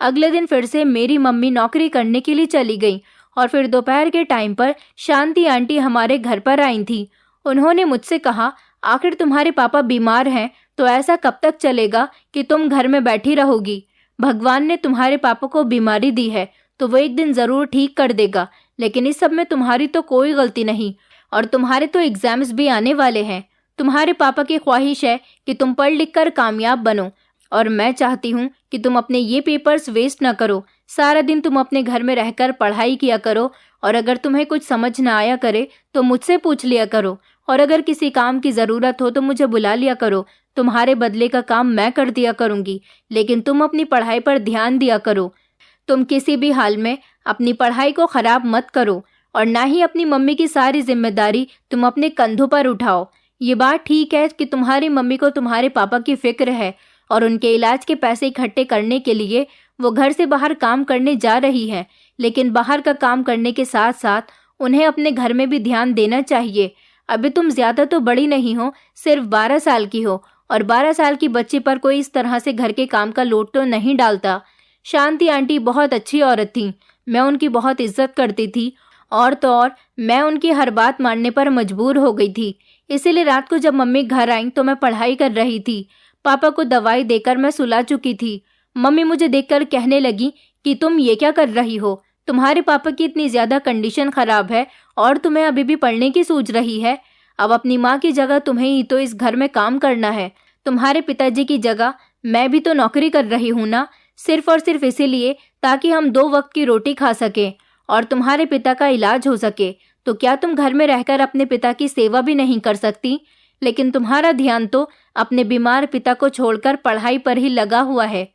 अगले दिन फिर से मेरी मम्मी नौकरी करने के लिए चली गई और फिर दोपहर के टाइम पर शांति आंटी हमारे घर पर आई थी। उन्होंने मुझसे कहा, आखिर तुम्हारे पापा बीमार हैं तो ऐसा कब तक चलेगा कि तुम घर में बैठी रहोगी? भगवान ने तुम्हारे पापा को बीमारी दी है तो वो एक दिन जरूर ठीक कर देगा, लेकिन इस सब में तुम्हारी तो कोई गलती नहीं और तुम्हारे तो एग्जाम्स भी आने वाले हैं। तुम्हारे पापा की ख्वाहिश है कि तुम पढ़ लिख कर कामयाब बनो और मैं चाहती हूँ कि तुम अपने ये पेपर्स वेस्ट ना करो। सारा दिन तुम अपने घर में रहकर पढ़ाई किया करो और अगर तुम्हें कुछ समझ ना आया करे तो मुझसे पूछ लिया करो और अगर किसी काम की ज़रूरत हो तो मुझे बुला लिया करो। तुम्हारे बदले का काम मैं कर दिया करूँगी, लेकिन तुम अपनी पढ़ाई पर ध्यान दिया करो। तुम किसी भी हाल में अपनी पढ़ाई को ख़राब मत करो और ना ही अपनी मम्मी की सारी जिम्मेदारी तुम अपने कंधों पर उठाओ। ये बात ठीक है कि तुम्हारी मम्मी को तुम्हारे पापा की फिक्र है और उनके इलाज के पैसे इकट्ठे करने के लिए वो घर से बाहर काम करने जा रही है, लेकिन बाहर का काम करने के साथ साथ उन्हें अपने घर में भी ध्यान देना चाहिए। अभी तुम ज्यादा तो बड़ी नहीं हो, सिर्फ 12 साल की हो और 12 साल की बच्ची पर कोई इस तरह से घर के काम का लोड तो नहीं डालता। शांति आंटी बहुत अच्छी औरत थी, मैं उनकी बहुत इज्जत करती थी और तो और मैं उनकी हर बात मानने पर मजबूर हो गई थी। इसीलिए रात को जब मम्मी घर आई तो मैं पढ़ाई कर रही थी। पापा को दवाई देकर मैं सुला चुकी थी। मम्मी मुझे देखकर कहने लगी कि तुम ये क्या कर रही हो? तुम्हारे पापा की इतनी ज्यादा कंडीशन खराब है और तुम्हें अभी भी पढ़ने की सोच रही है। अब अपनी माँ की जगह तुम्हें ही तो इस घर में काम करना है। तुम्हारे पिताजी की जगह मैं भी तो नौकरी कर रही हूँ ना, सिर्फ और सिर्फ इसीलिए ताकि हम 2 वक्त की रोटी खा सकें और तुम्हारे पिता का इलाज हो सके। तो क्या तुम घर में रहकर अपने पिता की सेवा भी नहीं कर सकती? लेकिन तुम्हारा ध्यान तो अपने बीमार पिता को छोड़कर पढ़ाई पर ही लगा हुआ है।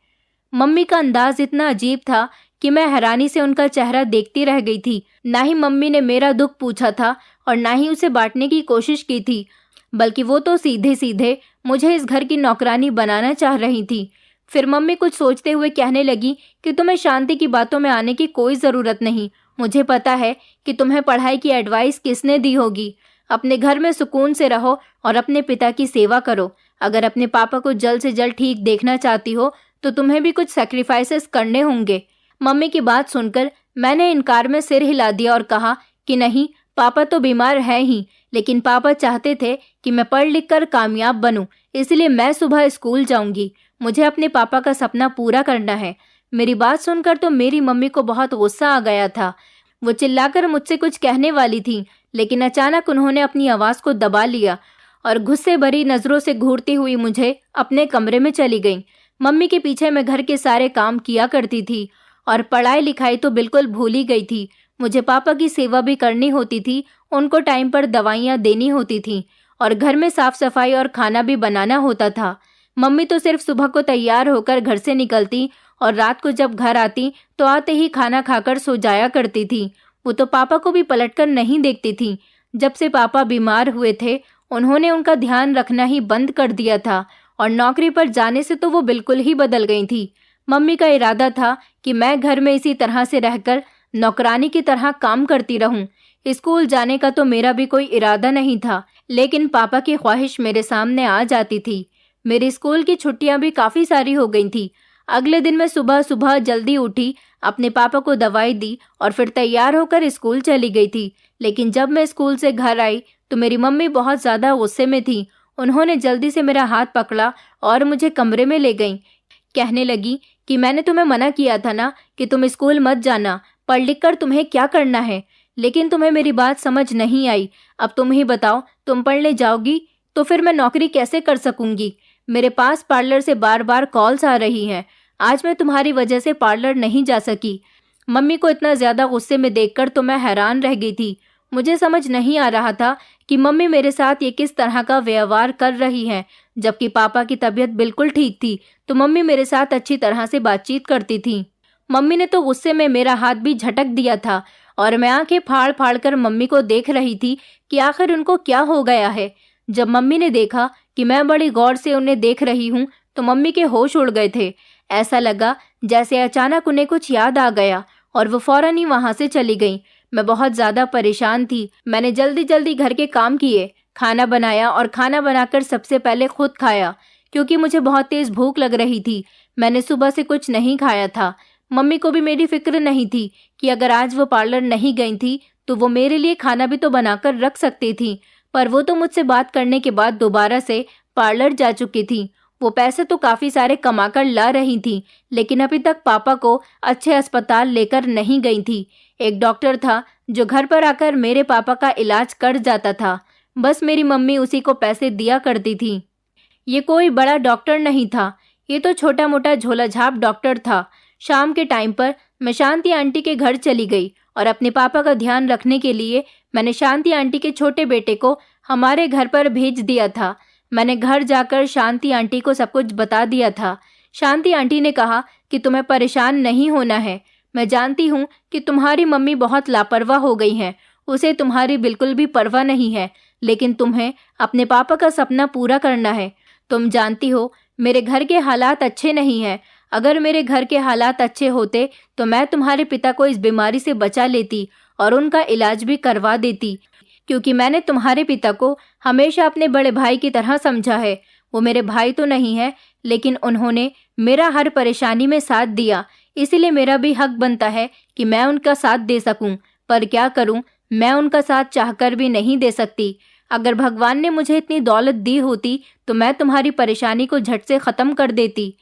मम्मी का अंदाज इतना अजीब था कि मैं हैरानी से उनका चेहरा देखती रह गई थी। ना ही मम्मी ने मेरा दुख पूछा था और ना ही उसे बांटने की कोशिश की थी, बल्कि वो तो सीधे सीधे मुझे इस घर की नौकरानी बनाना चाह रही थी। फिर मम्मी कुछ सोचते हुए कहने लगी कि तुम्हें शांति की बातों में आने की कोई ज़रूरत नहीं। मुझे पता है कि तुम्हें पढ़ाई की एडवाइस किसने दी होगी। अपने घर में सुकून से रहो और अपने पिता की सेवा करो। अगर अपने पापा को जल्द से जल्द ठीक देखना चाहती हो तो तुम्हें भी कुछ सैक्रिफाइसेस करने होंगे। मम्मी की बात सुनकर मैंने इनकार में सिर हिला दिया और कहा कि नहीं, पापा तो बीमार है ही, लेकिन पापा चाहते थे कि मैं पढ़ लिख कर कामयाब बनूं, इसलिए मैं सुबह स्कूल जाऊंगी। मुझे अपने पापा का सपना पूरा करना है। मेरी बात सुनकर तो मेरी मम्मी को बहुत गुस्सा आ गया था। वो चिल्लाकर मुझसे कुछ कहने वाली थी, लेकिन अचानक उन्होंने अपनी आवाज़ को दबा लिया और गुस्से भरी नज़रों से घूरती हुई मुझे अपने कमरे में चली गई। मम्मी के पीछे मैं घर के सारे काम किया करती थी और पढ़ाई लिखाई तो बिल्कुल भूल ही गई थी। मुझे पापा की सेवा भी करनी होती थी, उनको टाइम पर दवाइयाँ देनी होती थी और घर में साफ सफाई और खाना भी बनाना होता था। मम्मी तो सिर्फ सुबह को तैयार होकर घर से निकलती और रात को जब घर आती तो आते ही खाना खाकर सो जाया करती थी। वो तो पापा को भी पलटकर नहीं देखती थी। जब से पापा बीमार हुए थे उन्होंने उनका ध्यान रखना ही बंद कर दिया था और नौकरी पर जाने से तो वो बिल्कुल ही बदल गई थी। मम्मी का इरादा था कि मैं घर में इसी तरह से रहकर नौकरानी की तरह काम करती रहूं। स्कूल जाने का तो मेरा भी कोई इरादा नहीं था, लेकिन पापा की ख्वाहिश मेरे सामने आ जाती थी। मेरी स्कूल की छुट्टियां भी काफ़ी सारी हो गई थी। अगले दिन मैं सुबह सुबह जल्दी उठी, अपने पापा को दवाई दी और फिर तैयार होकर स्कूल चली गई थी। लेकिन जब मैं स्कूल से घर आई तो मेरी मम्मी बहुत ज़्यादा गुस्से में थी। उन्होंने जल्दी से मेरा हाथ पकड़ा और मुझे कमरे में ले गईं। कहने लगी कि मैंने तुम्हें मना किया था ना कि तुम स्कूल मत जाना, पढ़ लिख कर तुम्हें क्या करना है। लेकिन तुम्हें मेरी बात समझ नहीं आई। अब तुम ही बताओ, तुम पढ़ने जाओगी तो फिर मैं नौकरी कैसे कर सकूंगी। मेरे पास पार्लर से बार बार कॉल्स आ रही हैं। आज मैं तुम्हारी वजह से पार्लर नहीं जा सकी। मम्मी को इतना ज़्यादा गुस्से में देखकर तो मैं हैरान रह गई थी। मुझे समझ नहीं आ रहा था कि मम्मी मेरे साथ ये किस तरह का व्यवहार कर रही हैं। जबकि पापा की तबीयत बिल्कुल ठीक थी तो मम्मी मेरे साथ अच्छी तरह से बातचीत करती थी। मम्मी ने तो गुस्से में मेरा हाथ भी झटक दिया था और मैं आंखें फाड़ फाड़ कर मम्मी को देख रही थी कि आखिर उनको क्या हो गया है। जब मम्मी ने देखा कि मैं बड़ी गौर से उन्हें देख रही हूँ तो मम्मी के होश उड़ गए थे। ऐसा लगा जैसे अचानक उन्हें कुछ याद आ गया और वो फौरन ही वहां से चली गई। मैं बहुत ज़्यादा परेशान थी। मैंने जल्दी जल्दी घर के काम किए, खाना बनाया और खाना बनाकर सबसे पहले खुद खाया क्योंकि मुझे बहुत तेज़ भूख लग रही थी। मैंने सुबह से कुछ नहीं खाया था। मम्मी को भी मेरी फिक्र नहीं थी कि अगर आज वो पार्लर नहीं गई थी तो वो मेरे लिए खाना भी तो बनाकर रख सकती थी। पर वो तो मुझसे बात करने के बाद दोबारा से पार्लर जा चुकी थी। वो पैसे तो काफ़ी सारे कमाकर ला रही थी, लेकिन अभी तक पापा को अच्छे अस्पताल लेकर नहीं गई थी। एक डॉक्टर था जो घर पर आकर मेरे पापा का इलाज कर जाता था। बस मेरी मम्मी उसी को पैसे दिया करती थी। ये कोई बड़ा डॉक्टर नहीं था, ये तो छोटा मोटा झोलाझाप डॉक्टर था। शाम के टाइम पर मैं शांति आंटी के घर चली गई और अपने पापा का ध्यान रखने के लिए मैंने शांति आंटी के छोटे बेटे को हमारे घर पर भेज दिया था। मैंने घर जाकर शांति आंटी को सब कुछ बता दिया था। शांति आंटी ने कहा कि तुम्हें परेशान नहीं होना है। मैं जानती हूँ कि तुम्हारी मम्मी बहुत लापरवाह हो गई हैं, उसे तुम्हारी बिल्कुल भी परवाह नहीं है, लेकिन तुम्हें अपने पापा का सपना पूरा करना है। तुम जानती हो मेरे घर के हालात अच्छे नहीं हैं। अगर मेरे घर के हालात अच्छे होते तो मैं तुम्हारे पिता को इस बीमारी से बचा लेती और उनका इलाज भी करवा देती, क्योंकि मैंने तुम्हारे पिता को हमेशा अपने बड़े भाई की तरह समझा है। वो मेरे भाई तो नहीं है, लेकिन उन्होंने मेरा हर परेशानी में साथ दिया, इसीलिए मेरा भी हक बनता है कि मैं उनका साथ दे सकूं। पर क्या करूं, मैं उनका साथ चाहकर भी नहीं दे सकती। अगर भगवान ने मुझे इतनी दौलत दी होती तो मैं तुम्हारी परेशानी को झट से ख़त्म कर देती।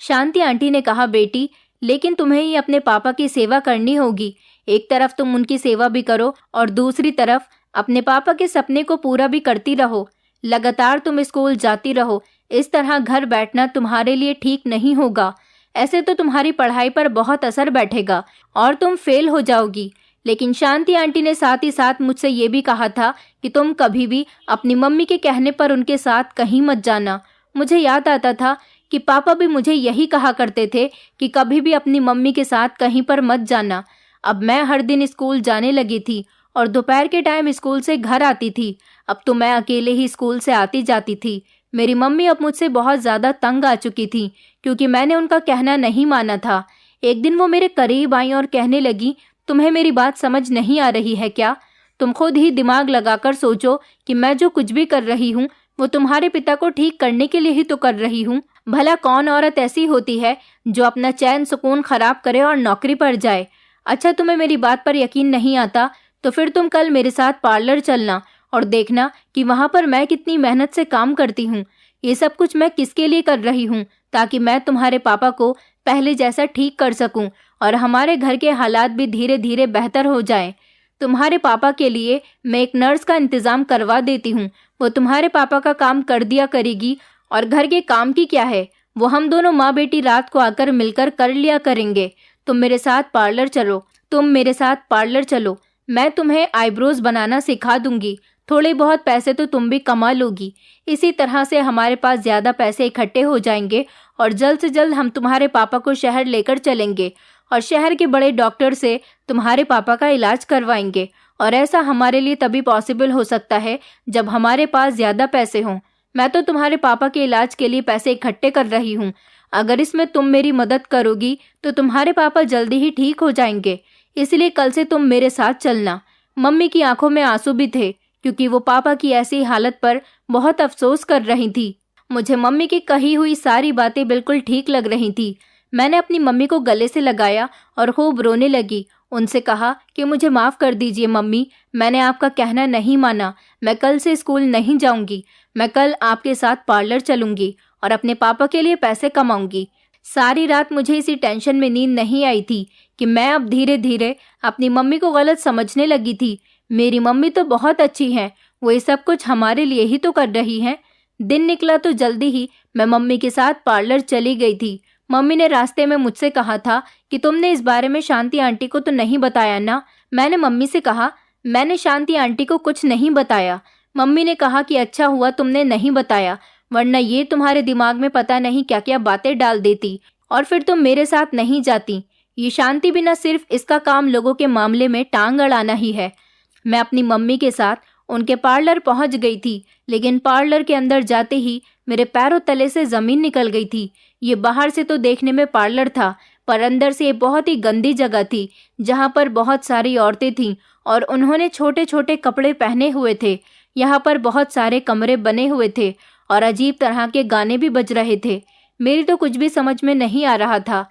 शांति आंटी ने कहा, बेटी, लेकिन तुम्हें ही अपने पापा की सेवा करनी होगी। एक तरफ तुम उनकी सेवा भी करो और दूसरी तरफ अपने पापा के सपने को पूरा भी करती रहो। लगातार तुम स्कूल जाती रहो। इस तरह घर बैठना तुम्हारे लिए ठीक नहीं होगा। ऐसे तो तुम्हारी पढ़ाई पर बहुत असर बैठेगा और तुम फेल हो जाओगी। लेकिन शांति आंटी ने साथ ही साथ मुझसे ये भी कहा था कि तुम कभी भी अपनी मम्मी के कहने पर उनके साथ कहीं मत जाना। मुझे याद आता था कि पापा भी मुझे यही कहा करते थे कि कभी भी अपनी मम्मी के साथ कहीं पर मत जाना। अब मैं हर दिन स्कूल जाने लगी थी और दोपहर के टाइम स्कूल से घर आती थी। अब तो मैं अकेले ही स्कूल से आती जाती थी। मेरी मम्मी अब मुझसे बहुत ज़्यादा तंग आ चुकी थी क्योंकि मैंने उनका कहना नहीं माना था। एक दिन वो मेरे करीब आई और कहने लगी, तुम्हें मेरी बात समझ नहीं आ रही है क्या? तुम खुद ही दिमाग लगाकर सोचो कि मैं जो कुछ भी कर रही हूँ वो तुम्हारे पिता को ठीक करने के लिए ही तो कर रही हूँ। भला कौन औरत ऐसी होती है जो अपना चैन सुकून खराब करे और नौकरी पर जाए? अच्छा, तुम्हें मेरी बात पर यकीन नहीं आता तो फिर तुम कल मेरे साथ पार्लर चलना और देखना कि वहाँ पर मैं कितनी मेहनत से काम करती हूँ। ये सब कुछ मैं किसके लिए कर रही हूँ? ताकि मैं तुम्हारे पापा को पहले जैसा ठीक कर सकूँ और हमारे घर के हालात भी धीरे धीरे बेहतर हो जाएं। तुम्हारे पापा के लिए मैं एक नर्स का इंतज़ाम करवा देती हूँ। वो तुम्हारे पापा का काम कर दिया करेगी और घर के काम की क्या है, वो हम दोनों माँ बेटी रात को आकर मिलकर कर लिया करेंगे। तुम मेरे साथ पार्लर चलो। मैं तुम्हें आईब्रोज बनाना सिखा दूंगी। थोड़े बहुत पैसे तो तुम भी कमा लोगी। इसी तरह से हमारे पास ज़्यादा पैसे इकट्ठे हो जाएंगे और जल्द से जल्द हम तुम्हारे पापा को शहर लेकर चलेंगे और शहर के बड़े डॉक्टर से तुम्हारे पापा का इलाज करवाएंगे और ऐसा हमारे लिए तभी पॉसिबल हो सकता है जब हमारे पास ज़्यादा पैसे हों। मैं तो तुम्हारे पापा के इलाज के लिए पैसे इकट्ठे कर रही हूँ। अगर इसमें तुम मेरी मदद करोगी तो तुम्हारे पापा जल्दी ही ठीक हो जाएंगे। इसलिए कल से तुम मेरे साथ चलना। मम्मी की आंखों में आंसू भी थे, क्योंकि वो पापा की ऐसी हालत पर बहुत अफसोस कर रही थी। मुझे मम्मी की कही हुई सारी बातें बिल्कुल ठीक लग रही थी। मैंने अपनी मम्मी को गले से लगाया और खूब रोने लगी। उनसे कहा कि मुझे माफ़ कर दीजिए मम्मी, मैंने आपका कहना नहीं माना। मैं कल से स्कूल नहीं जाऊंगी। मैं कल आपके साथ पार्लर चलूंगी और अपने पापा के लिए पैसे कमाऊंगी। सारी रात मुझे इसी टेंशन में नींद नहीं आई थी कि मैं अब धीरे धीरे अपनी मम्मी को गलत समझने लगी थी। मेरी मम्मी तो बहुत अच्छी हैं, वो ये सब कुछ हमारे लिए ही तो कर रही हैं। दिन निकला तो जल्दी ही मैं मम्मी के साथ पार्लर चली गई थी। मम्मी ने रास्ते में मुझसे कहा था कि तुमने इस बारे में शांति आंटी को तो नहीं बताया ना। मैंने मम्मी से कहा, मैंने शांति आंटी को कुछ नहीं बताया। मम्मी ने कहा कि अच्छा हुआ तुमने नहीं बताया, वरना ये तुम्हारे दिमाग में पता नहीं क्या क्या बातें डाल देती और फिर तुम मेरे साथ नहीं जाती। ये शांति भी न सिर्फ इसका काम लोगों के मामले में टांग अड़ाना ही है। मैं अपनी मम्मी के साथ उनके पार्लर पहुंच गई थी, लेकिन पार्लर के अंदर जाते ही मेरे पैरों तले से ज़मीन निकल गई थी। ये बाहर से तो देखने में पार्लर था, पर अंदर से ये बहुत ही गंदी जगह थी, जहाँ पर बहुत सारी औरतें थीं और उन्होंने छोटे छोटे कपड़े पहने हुए थे। यहाँ पर बहुत सारे कमरे बने हुए थे और अजीब तरह के गाने भी बज रहे थे। मेरी तो कुछ भी समझ में नहीं आ रहा था।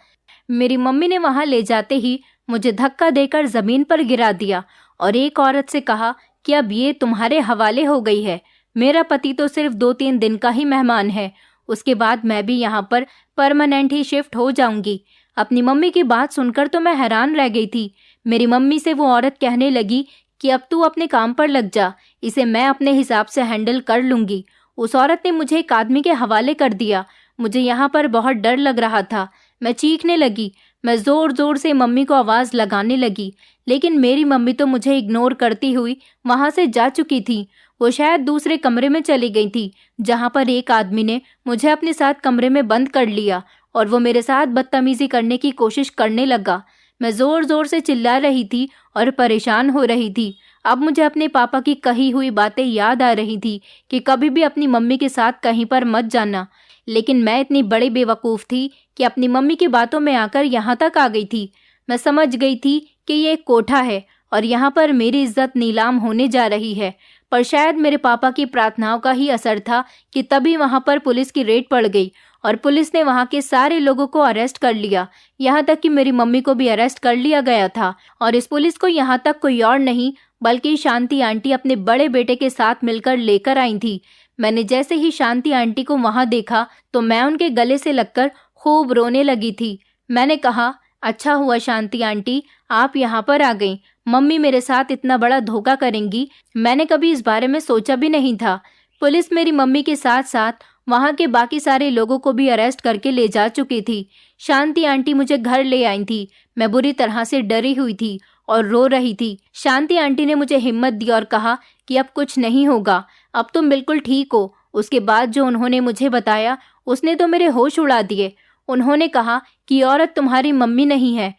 मेरी मम्मी ने वहाँ ले जाते ही मुझे धक्का देकर ज़मीन पर गिरा दिया और एक औरत से कहा कि अब ये तुम्हारे हवाले हो गई है। मेरा पति तो सिर्फ 2-3 दिन का ही मेहमान है, उसके बाद मैं भी यहाँ पर परमानेंट ही शिफ्ट हो जाऊंगी। अपनी मम्मी की बात सुनकर तो मैं हैरान रह गई थी। मेरी मम्मी से वो औरत कहने लगी कि अब तू अपने काम पर लग जा, इसे मैं अपने हिसाब से हैंडल कर लूंगी। उस औरत ने मुझे एक आदमी के हवाले कर दिया। मुझे यहाँ पर बहुत डर लग रहा था। मैं चीखने लगी। मैं ज़ोर ज़ोर से मम्मी को आवाज़ लगाने लगी, लेकिन मेरी मम्मी तो मुझे इग्नोर करती हुई वहाँ से जा चुकी थी। वो शायद दूसरे कमरे में चली गई थी, जहाँ पर एक आदमी ने मुझे अपने साथ कमरे में बंद कर लिया और वो मेरे साथ बदतमीज़ी करने की कोशिश करने लगा। मैं ज़ोर ज़ोर से चिल्ला रही थी और परेशान हो रही थी। अब मुझे अपने पापा की कही हुई बातें याद आ रही थी कि कभी भी अपनी मम्मी के साथ कहीं पर मत जाना। लेकिन मैं इतनी बड़ी बेवकूफ़ थी कि अपनी मम्मी की बातों में आकर यहाँ तक आ गई थी। मैं समझ गई थी कि ये एक कोठा है और यहाँ पर मेरी इज्जत नीलाम होने जा रही है। पर शायद मेरे पापा की प्रार्थनाओं का ही असर था कि तभी वहाँ पर पुलिस की रेड पड़ गई और पुलिस ने वहाँ के सारे लोगों को अरेस्ट कर लिया। यहाँ तक कि मेरी मम्मी को भी अरेस्ट कर लिया गया था। और इस पुलिस को यहाँ तक कोई और नहीं बल्कि शांति आंटी अपने बड़े बेटे के साथ मिलकर लेकर आई थी। मैंने जैसे ही शांति आंटी को वहाँ देखा तो मैं उनके गले से लगकर खूब रोने लगी थी। मैंने कहा, अच्छा हुआ शांति आंटी आप यहाँ पर आ गईं। मम्मी मेरे साथ इतना बड़ा धोखा करेंगी, मैंने कभी इस बारे में सोचा भी नहीं था। पुलिस मेरी मम्मी के साथ साथ वहाँ के बाकी सारे लोगों को भी अरेस्ट करके ले जा चुकी थी। शांति आंटी मुझे घर ले आई थी। मैं बुरी तरह से डरी हुई थी और रो रही थी। शांति आंटी ने मुझे हिम्मत दी और कहा कि अब कुछ नहीं होगा, अब तुम बिल्कुल ठीक हो। उसके बाद जो उन्होंने मुझे बताया उसने तो मेरे होश उड़ा दिए। उन्होंने कहा कि औरत तुम्हारी मम्मी नहीं है,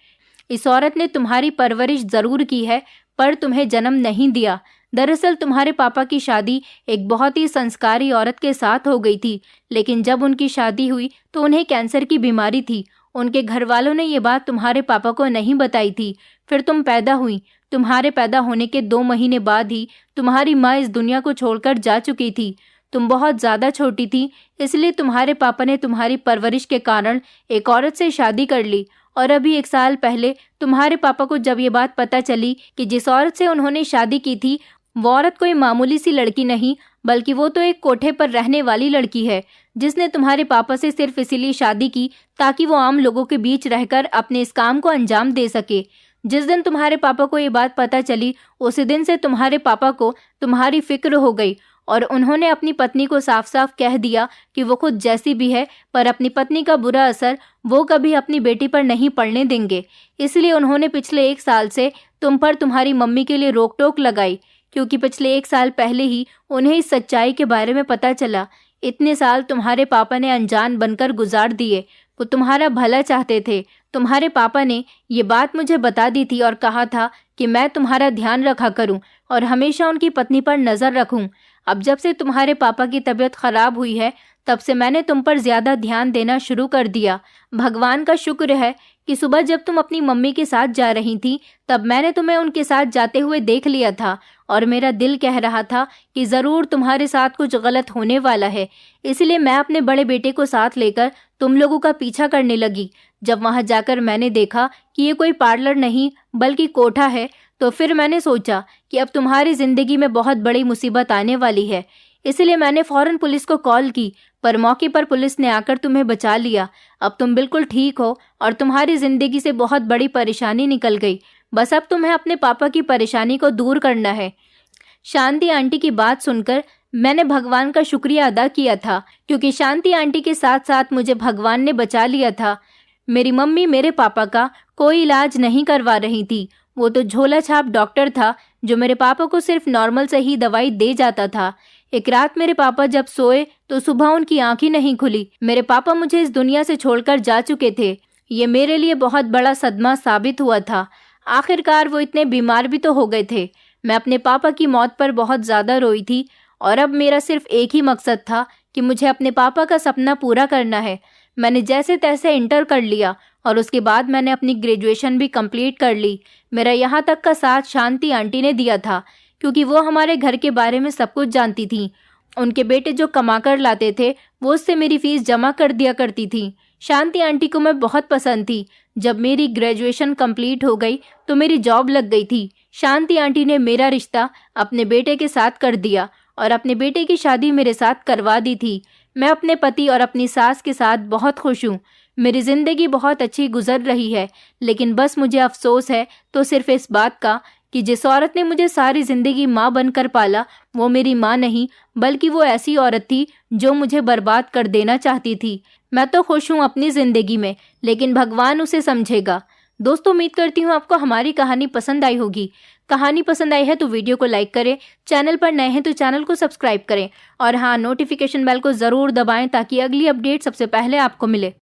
इस औरत ने तुम्हारी परवरिश ज़रूर की है पर तुम्हें जन्म नहीं दिया। दरअसल तुम्हारे पापा की शादी एक बहुत ही संस्कारी औरत के साथ हो गई थी, लेकिन जब उनकी शादी हुई तो उन्हें कैंसर की बीमारी थी। उनके घर वालों ने ये बात तुम्हारे पापा को नहीं बताई थी। फिर तुम पैदा हुई। तुम्हारे पैदा होने के 2 महीने बाद ही तुम्हारी माँ इस दुनिया को छोड़कर जा चुकी थी। तुम बहुत ज़्यादा छोटी थी, इसलिए तुम्हारे पापा ने तुम्हारी परवरिश के कारण एक औरत से शादी कर ली। और अभी 1 साल पहले तुम्हारे पापा को जब ये बात पता चली कि जिस औरत से उन्होंने शादी की थी वो औरत कोई मामूली सी लड़की नहीं बल्कि वो तो एक कोठे पर रहने वाली लड़की है, जिसने तुम्हारे पापा से सिर्फ इसीलिए शादी की ताकि वो आम लोगों के बीच रहकर अपने इस काम को अंजाम दे सके। जिस दिन तुम्हारे पापा को ये बात पता चली उसी दिन से तुम्हारे पापा को तुम्हारी फिक्र हो गई और उन्होंने अपनी पत्नी को साफ साफ कह दिया कि वो खुद जैसी भी है पर अपनी पत्नी का बुरा असर वो कभी अपनी बेटी पर नहीं पड़ने देंगे। इसलिए उन्होंने पिछले 1 साल से तुम पर तुम्हारी मम्मी के लिए रोक टोक लगाई, क्योंकि पिछले 1 साल पहले ही उन्हें इस सच्चाई के बारे में पता चला। इतने साल तुम्हारे पापा ने अनजान बनकर गुजार दिए। वो तुम्हारा भला चाहते थे। तुम्हारे पापा ने ये बात मुझे बता दी थी और कहा था कि मैं तुम्हारा ध्यान रखा करूं और हमेशा उनकी पत्नी पर नज़र रखूं। अब जब से तुम्हारे पापा की तबीयत खराब हुई है, तब से मैंने तुम पर ज़्यादा ध्यान देना शुरू कर दिया। भगवान का शुक्र है कि सुबह जब तुम अपनी मम्मी के साथ जा रही थी, तब मैंने तुम्हें उनके साथ जाते हुए देख लिया था और मेरा दिल कह रहा था कि ज़रूर तुम्हारे साथ कुछ गलत होने वाला है। इसलिए मैं अपने बड़े बेटे को साथ लेकर तुम लोगों का पीछा करने लगी। जब वहां जाकर मैंने देखा कि ये कोई पार्लर नहीं बल्कि कोठा है, तो फिर मैंने सोचा कि अब तुम्हारी ज़िंदगी में बहुत बड़ी मुसीबत आने वाली है। इसलिए मैंने फ़ौरन पुलिस को कॉल की, पर मौके पर पुलिस ने आकर तुम्हें बचा लिया। अब तुम बिल्कुल ठीक हो और तुम्हारी ज़िंदगी से बहुत बड़ी परेशानी निकल गई। बस अब तुम्हें अपने पापा की परेशानी को दूर करना है। शांति आंटी की बात सुनकर मैंने भगवान का शुक्रिया अदा किया था, क्योंकि शांति आंटी के साथ साथ मुझे भगवान ने बचा लिया था। मेरी मम्मी मेरे पापा का कोई इलाज नहीं करवा रही थी। वो तो झोला छाप डॉक्टर था जो मेरे पापा को सिर्फ नॉर्मल से ही दवाई दे जाता था। एक रात मेरे पापा जब सोए तो सुबह उनकी आंख ही नहीं खुली। मेरे पापा मुझे इस दुनिया से छोड़कर जा चुके थे। ये मेरे लिए बहुत बड़ा सदमा साबित हुआ था। आखिरकार वो इतने बीमार भी तो हो गए थे। मैं अपने पापा की मौत पर बहुत ज़्यादा रोई थी और अब मेरा सिर्फ एक ही मकसद था कि मुझे अपने पापा का सपना पूरा करना है। मैंने जैसे तैसे इंटर कर लिया और उसके बाद मैंने अपनी ग्रेजुएशन भी कंप्लीट कर ली। मेरा यहाँ तक का साथ शांति आंटी ने दिया था, क्योंकि वो हमारे घर के बारे में सब कुछ जानती थी। उनके बेटे जो कमा कर लाते थे वो उससे मेरी फीस जमा कर दिया करती थी। शांति आंटी को मैं बहुत पसंद थी। जब मेरी ग्रेजुएशन कंप्लीट हो गई तो मेरी जॉब लग गई थी। शांति आंटी ने मेरा रिश्ता अपने बेटे के साथ कर दिया और अपने बेटे की शादी मेरे साथ करवा दी थी। मैं अपने पति और अपनी सास के साथ बहुत खुश हूँ। मेरी ज़िंदगी बहुत अच्छी गुजर रही है, लेकिन बस मुझे अफसोस है तो सिर्फ इस बात का कि जिस औरत ने मुझे सारी ज़िंदगी माँ बनकर पाला, वो मेरी माँ नहीं बल्कि वो ऐसी औरत थी जो मुझे बर्बाद कर देना चाहती थी। मैं तो खुश हूँ अपनी ज़िंदगी में, लेकिन भगवान उसे समझेगा। दोस्तों, उम्मीद करती हूँ आपको हमारी कहानी पसंद आई होगी। कहानी पसंद आई है तो वीडियो को लाइक करें, चैनल पर नए हैं तो चैनल को सब्सक्राइब करें और हाँ, नोटिफिकेशन बेल को ज़रूर दबाएं ताकि अगली अपडेट सबसे पहले आपको मिले।